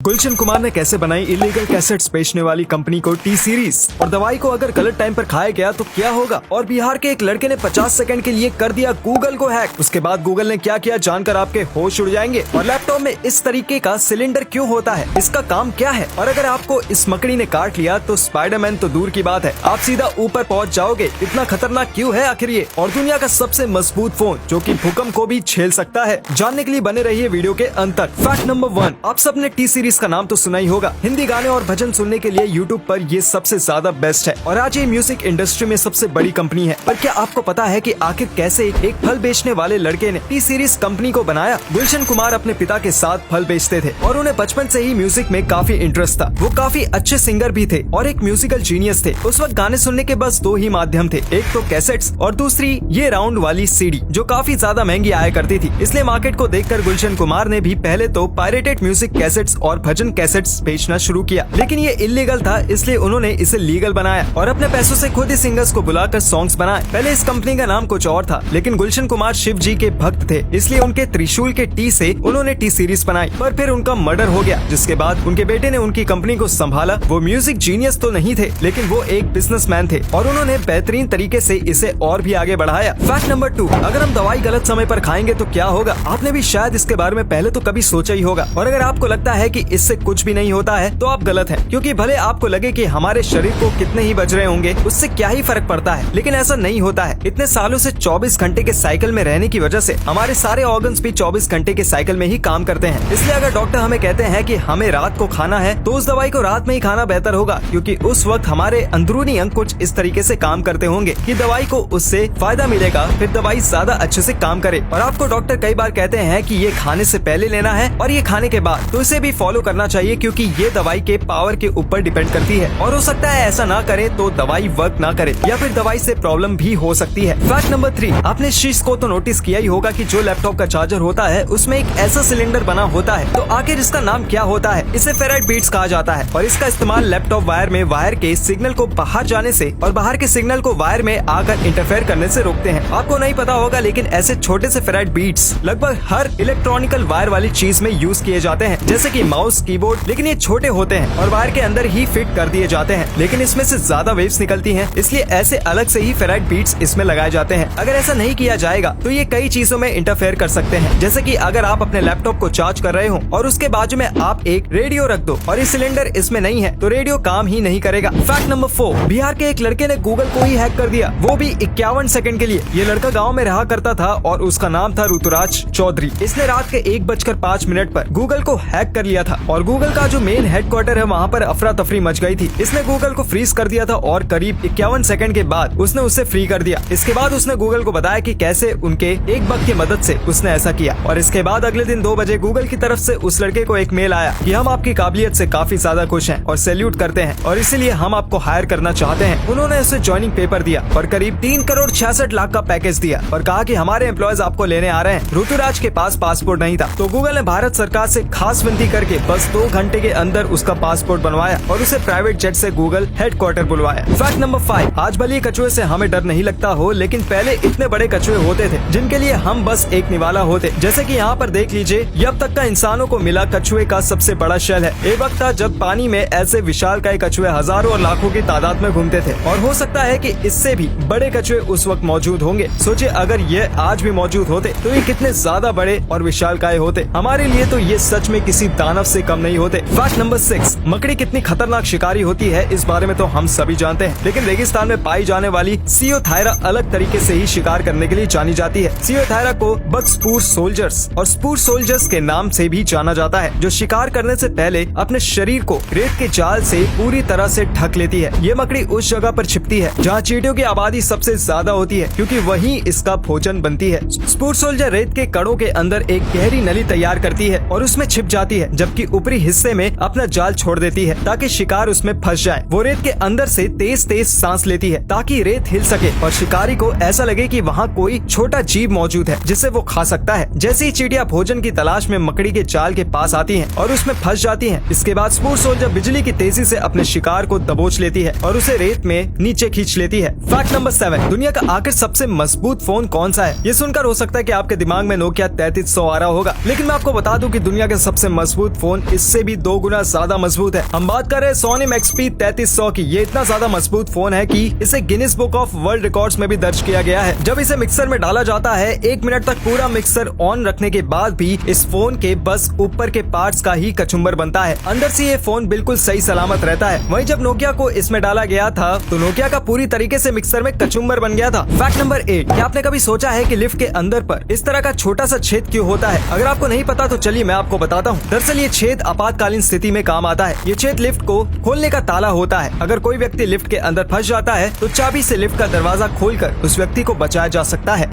गुलशन कुमार ने कैसे बनाई इलीगल कैसेट्स बेचने वाली कंपनी को टी सीरीज, और दवाई को अगर गलत टाइम पर खाया गया तो क्या होगा, और बिहार के एक लड़के ने 50 सेकंड के लिए कर दिया गूगल को हैक। उसके बाद गूगल ने क्या किया जानकर आपके होश उड़ जाएंगे। और लैपटॉप में इस तरीके का सिलेंडर क्यों होता है, इसका काम क्या है, और अगर आपको इस मकड़ी ने काट लिया तो स्पाइडरमैन तो दूर की बात है, आप सीधा ऊपर पहुँच जाओगे। इतना खतरनाक क्यों है आखिर ये, और दुनिया का सबसे मजबूत फोन जो कि भूकंप को भी झेल सकता है, जानने के लिए बने रहिए वीडियो के अंत तक। फैक्ट नंबर 1, आप सबने टी सीरीज का नाम तो सुना ही होगा। हिंदी गाने और भजन सुनने के लिए यूट्यूब पर ये सबसे ज्यादा बेस्ट है, और आज ये म्यूजिक इंडस्ट्री में सबसे बड़ी कंपनी है। पर क्या आपको पता है कि आखिर कैसे एक फल बेचने वाले लड़के ने टी सीरीज कंपनी को बनाया? गुलशन कुमार अपने पिता के साथ फल बेचते थे और उन्हें बचपन से ही म्यूजिक में काफी इंटरेस्ट था। वो काफी अच्छे सिंगर भी थे और एक म्यूजिकल जीनियस थे। उस वक्त गाने सुनने के बस दो ही माध्यम थे, एक तो कैसेट्स और दूसरी ये राउंड वाली सीडी, जो काफी ज्यादा महंगी आया करती थी। इसलिए मार्केट को देखकर गुलशन कुमार ने भी पहले तो पायरेटेड म्यूजिक कैसेट्स और भजन कैसेट्स बेचना शुरू किया, लेकिन ये इलीगल था, इसलिए उन्होंने इसे लीगल बनाया और अपने पैसों से खुद ही सिंगर्स को बुलाकर सॉन्ग्स बनाए। पहले इस कंपनी का नाम कुछ और था, लेकिन गुलशन कुमार शिव जी के भक्त थे, इसलिए उनके त्रिशूल के टी से उन्होंने टी सीरीज बनाई। पर फिर उनका मर्डर हो गया, जिसके बाद उनके बेटे ने उनकी कंपनी को संभाला। वो म्यूजिक जीनियस तो नहीं थे, लेकिन वो एक बिजनेसमैन थे और उन्होंने बेहतरीन तरीके से इसे और भी आगे बढ़ाया। फैक्ट नंबर 2, अगर हम दवाई गलत समय पर खाएंगे तो क्या होगा? आपने भी शायद इसके बारे में पहले तो कभी सोचा ही होगा, और अगर आपको लगता है कि इससे कुछ भी नहीं होता है तो आप गलत हैं, क्योंकि भले आपको लगे कि हमारे शरीर को कितने ही बज रहे होंगे, उससे क्या ही फर्क पड़ता है, लेकिन ऐसा नहीं होता है। इतने सालों से 24 घंटे के साइकिल में रहने की वजह से हमारे सारे ऑर्गन्स भी 24 घंटे के साइकिल में ही काम करते हैं। इसलिए अगर डॉक्टर हमें कहते हैं कि हमें रात को खाना है, तो उस दवाई को रात में ही खाना बेहतर होगा, क्योंकि उस वक्त हमारे अंदरूनी अंग कुछ इस तरीके से काम करते होंगे कि दवाई को उससे फायदा मिलेगा, फिर दवाई ज्यादा अच्छे से काम करे। और आपको डॉक्टर कई बार कहते हैं कि ये खाने से पहले लेना है और ये खाने के बाद, तो इसे भी फॉलो करना चाहिए, क्योंकि ये दवाई के पावर के ऊपर डिपेंड करती है। और हो सकता है ऐसा ना करे तो दवाई वर्क ना करे, या फिर दवाई से प्रॉब्लम भी हो सकती है। फैक्ट नंबर 3, आपने इस चीज को तो नोटिस किया ही होगा कि जो लैपटॉप का चार्जर होता है उसमें एक ऐसा सिलेंडर बना होता है, तो आखिर इसका नाम क्या होता है? इसे फेराइट बीट्स कहा जाता है, और इसका इस्तेमाल लैपटॉप वायर में वायर के सिग्नल को बाहर जाने से और बाहर के सिग्नल को वायर में आकर इंटरफेयर करने से रोकते हैं। आपको नहीं पता होगा, लेकिन ऐसे छोटे से फेराइट बीट्स लगभग हर इलेक्ट्रॉनिकल वायर वाली चीज में यूज किए जाते हैं, जैसे कि माउस, कीबोर्ड, लेकिन ये छोटे होते हैं और वायर के अंदर ही फिट कर दिए जाते हैं, लेकिन इसमें से ज्यादा वेव्स निकलती हैं, इसलिए ऐसे अलग से ही फेराइट बीट्स इसमें लगाए जाते हैं। अगर ऐसा नहीं किया जाएगा तो ये कई चीजों में इंटरफेयर कर सकते हैं, जैसे कि अगर आप अपने लैपटॉप को चार्ज कर रहे हो और उसके बाजू में आप एक रेडियो रख दो और ये सिलेंडर इसमें नहीं है, तो रेडियो काम ही नहीं करेगा। फैक्ट नंबर 4, बिहार के एक लड़के ने गूगल को ही हैक कर दिया, वो भी 51 सेकंड के लिए। ये लड़का गाँव में रहा करता था और उसका नाम था ऋतुराज चौधरी। इसने रात के 1:05 पर गूगल को हैक कर लिया था, और गूगल का जो मेन हेडक्वार्टर है वहाँ पर अफरा तफरी मच गई थी। इसने गूगल को फ्रीज कर दिया था और करीब 51 सेकंड के बाद उसने उसे फ्री कर दिया। इसके बाद उसने गूगल को बताया कि कैसे उनके एक बग की मदद से उसने ऐसा किया, और इसके बाद अगले दिन 2 बजे गूगल की तरफ से उस लड़के को एक मेल आया कि हम आपकी काबिलियत से काफी ज्यादा खुश हैं और सैल्यूट करते हैं, और इसीलिए हम आपको हायर करना चाहते हैं। उन्होंने उसे ज्वाइनिंग पेपर दिया और करीब 3,66,00,000 का पैकेज दिया और कहा कि हमारे एम्प्लॉयज आपको लेने आ रहे हैं। ऋतुराज के पास पासपोर्ट नहीं था, तो गूगल ने भारत सरकार से खास विनती करके बस 2 घंटे के अंदर उसका पासपोर्ट बनवाया और उसे प्राइवेट जेट से गूगल हेडक्वार्टर बुलवाया। फैक्ट नंबर 5, आज भले कछुए से हमें डर नहीं लगता हो, लेकिन पहले इतने बड़े कछुए होते थे जिनके लिए हम बस एक निवाला होते। जैसे कि यहाँ पर देख लीजिए, ये अब तक का इंसानों को मिला कछुए का सबसे बड़ा शेल है। एक वक्त था जब पानी में ऐसे विशालकाय कछुए हजारों और लाखों की तादाद में घूमते थे, और हो सकता है कि इससे भी बड़े कछुए उस वक्त मौजूद होंगे। सोचिए अगर ये आज भी मौजूद होते तो ये कितने ज्यादा बड़े और विशालकाय होते। हमारे लिए तो ये सच में किसी दानव से कम नहीं होते। फैक्ट नंबर 6, मकड़ी कितनी खतरनाक शिकारी होती है इस बारे में तो हम सभी जानते हैं, लेकिन रेगिस्तान में पाई जाने वाली सियोथायरा अलग तरीके से ही शिकार करने के लिए जानी जाती है। सियोथायरा को बकस्पूर सोल्जर्स और स्पूर सोल्जर्स के नाम से भी जाना जाता है, जो शिकार करने से पहले अपने शरीर को रेत के जाल से पूरी तरह से ढक लेती है। ये मकड़ी उस जगह पर छिपती है जहाँ चींटियों की आबादी सबसे ज्यादा होती है, क्योंकि वहीं इसका भोजन बनती है। स्पूर सोल्जर रेत के कड़ों के अंदर एक गहरी नली तैयार करती है और उसमें छिप जाती है, जबकि ऊपरी हिस्से में अपना जाल छोड़ देती है ताकि शिकार उसमें फंस जाए। वो रेत के अंदर से तेज तेज सांस लेती है ताकि रेत हिल सके और शिकारी को ऐसा लगे कि वहाँ कोई छोटा जीव मौजूद है जिसे वो खा सकता है। जैसे ही चिड़िया भोजन की तलाश में मकड़ी के जाल के पास आती हैं और उसमें फंस जाती हैं, इसके बाद स्पूर सोल्जर बिजली की तेजी से अपने शिकार को दबोच लेती है और उसे रेत में नीचे खींच लेती है। फैक्ट नंबर 7, दुनिया का आखिर सबसे मजबूत फोन कौन सा है? ये सुनकर हो सकता है कि आपके दिमाग में नोकिया 3300 आ रहा होगा, लेकिन मैं आपको बता दूं कि दुनिया का सबसे मजबूत फोन फोन इससे भी 2 गुना ज्यादा मजबूत है। हम बात कर रहे हैं सोनी XP 3300 की। ये इतना ज्यादा मजबूत फोन है कि इसे Guinness book of world records में भी दर्ज किया गया है। जब इसे मिक्सर में डाला जाता है 1 मिनट तक पूरा मिक्सर ऑन रखने के बाद भी इस फोन के बस ऊपर के पार्ट्स का ही कचुम्बर बनता है। अंदर से ये फोन बिल्कुल सही सलामत रहता है। वहीं जब नोकिया को इसमें डाला गया था तो नोकिया का पूरी तरीके से मिक्सर में कचुम्बर बन गया था। फैक्ट नंबर 8, क्या आपने कभी सोचा है कि लिफ्ट के अंदर पर इस तरह का छोटा सा छेद क्यों होता है? अगर आपको नहीं पता तो चलिए मैं आपको बताता हूँ। दरअसल ये छेद आपातकालीन स्थिति में काम आता है। ये छेद लिफ्ट को खोलने का ताला होता है। अगर कोई व्यक्ति लिफ्ट के अंदर फंस जाता है तो चाबी से लिफ्ट का दरवाजा खोलकर उस व्यक्ति को बचाया जा सकता है।